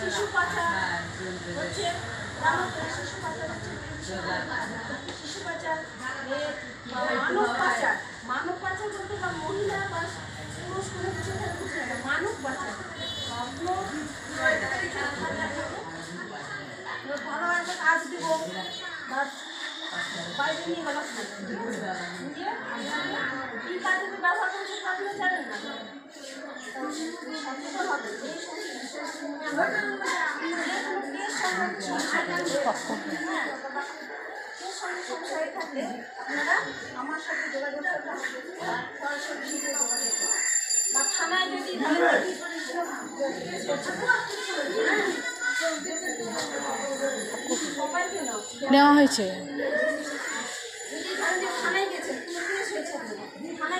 শিশু পাচার হচ্ছে শিশু পাচার হচ্ছে শিশু পাচার, মানব পাচার। মানব পাচার বলতে বা মহিলা বা পুরুষ কোনো কিছু বুঝে না, মানব পাচার। ভালো একটা কাজ দিব বা বাইরে নিয়ে গেল নিয়ে কি কাজে ব্যবহার করছে আপনি জানেন না, সচেতন হবে। সংশয় থাকলে আপনারা আমার সাথে যোগাযোগ করতে হবে, সরাসরি যোগাযোগ করতে বা থানায় যদি নেওয়া হয়েছে। থানায় গেছে, থানায়